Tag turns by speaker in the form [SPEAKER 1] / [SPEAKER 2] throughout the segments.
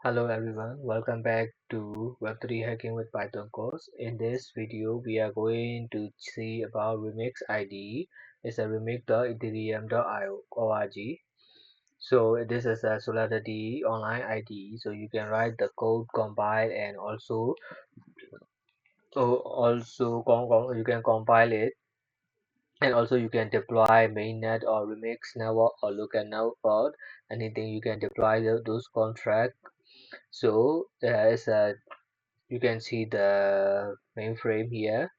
[SPEAKER 1] Hello everyone, welcome back to Web3 Hacking with Python course. In this video, we are going to see about Remix IDE. It's a remix.ethereum.org. So this is a Solidity online IDE. So you can write the code, compile, and you can compile it, and also you can deploy mainnet or Remix network or local network. Anything you can deploy those contracts. So as a you can see the mainframe here.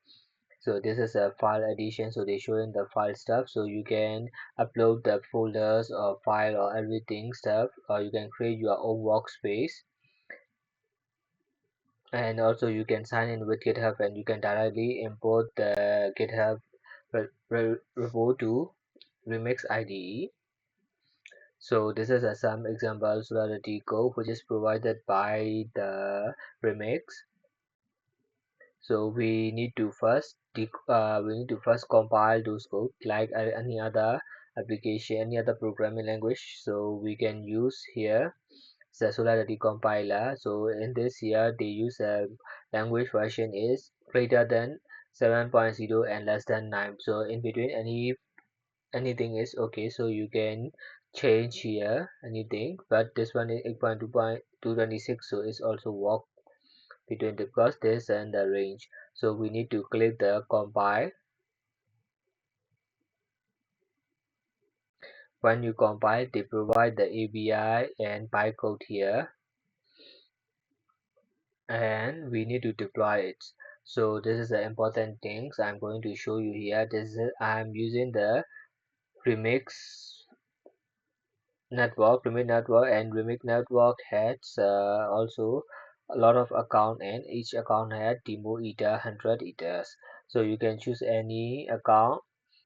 [SPEAKER 1] So this is a file edition, so they showing the file stuff, so you can upload the folders or file or everything stuff, or you can create your own workspace. And also you can sign in with GitHub, and you can directly import the GitHub repo to Remix IDE. So this is some example Solidity code which is provided by the Remix. So we need to first compile those code like any other application, any other programming language. So we can use here the Solidity compiler. So in this here they use a language version is greater than 7.0 and less than 9. So in between anything is okay. So you can change here anything, but this one is 8.2.226, so it's also work between the clusters and the range. So we need to click the compile. When you compile, they provide the ABI and bytecode here, and we need to deploy it. So this is the important things I'm going to show you here. I'm using the remix and remix network has also a lot of account, and each account had demo ether 100 ethers. So you can choose any account.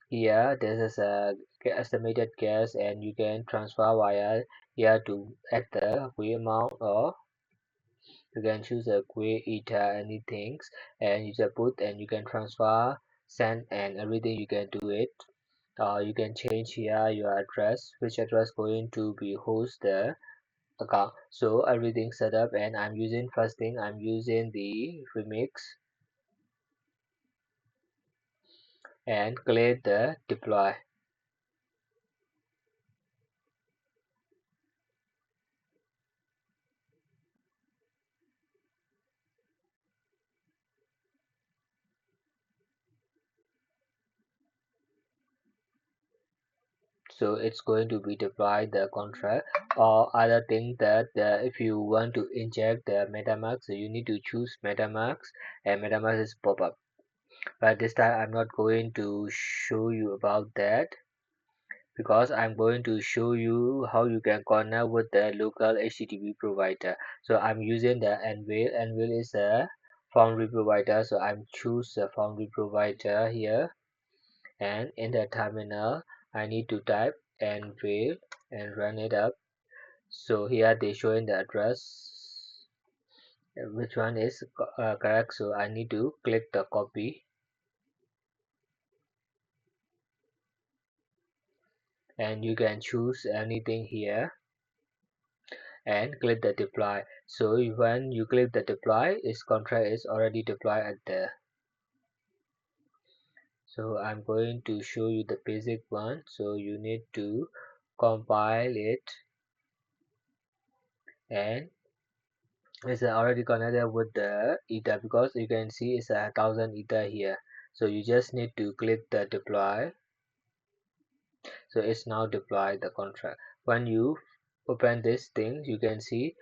[SPEAKER 1] Here, this is a estimated gas, and you can transfer via here to add the query amount, or you can choose a query ether anything, and you just put and you can transfer, send, and everything you can do it. You can change here your address, which address going to be host the account. So everything set up, and I'm using first thing I'm using the remix and click the deploy. So it's going to be deployed the contract, or other thing that if you want to inject the metamask, so you need to choose metamask, and metamask is pop up. But this time I'm not going to show you about that, because I'm going to show you how you can connect with the local HTTP provider. So I'm using the Anvil is a foundry provider, so I'm choose the foundry provider here, and in the terminal I need to type Anvil and run it up. So here they showing the address, which one is correct, so I need to click the copy, and you can choose anything here and click the deploy. So when you click the deploy, its contract is already deployed at there. So I'm going to show you the basic one. So you need to compile it, and it's already connected with the ether, because you can see it's 1,000 ether here. So you just need to click the deploy. So it's now deployed the contract. When you open this thing, you can see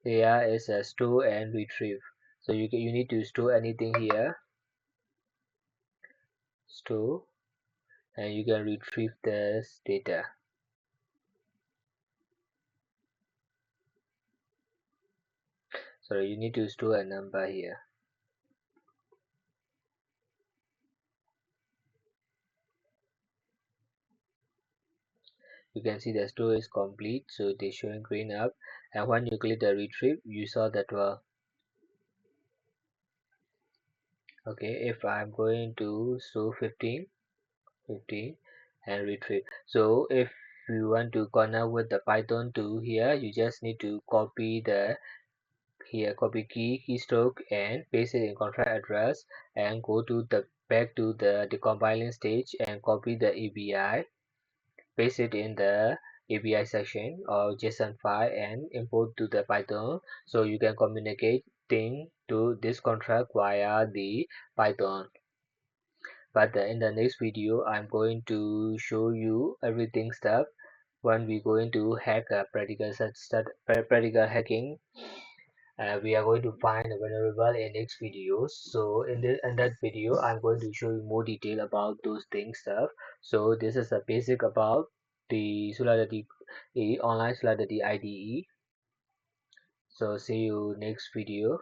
[SPEAKER 1] here is a store and retrieve. So you need to store anything here, store, and you can retrieve this data. So you need to store a number here. You can see the store is complete, so it is showing green up, and when you click the retrieve, you saw that well. Okay, if I'm going to store 15 and retrieve, so if you want to connect with the Python to here, you just need to copy the copy keystroke and paste it in contract address, and go to the back to the compiling stage and copy the API, paste it in the API section or JSON file and import to the Python, so you can communicate thing to this contract via the Python. But in the next video I'm going to show you everything stuff when we going to hack a practical hacking. We are going to find a vulnerable in next videos. So in that video I'm going to show you more detail about those things stuff. So this is a basic about the Solidity online Solidity IDE. So see you next video.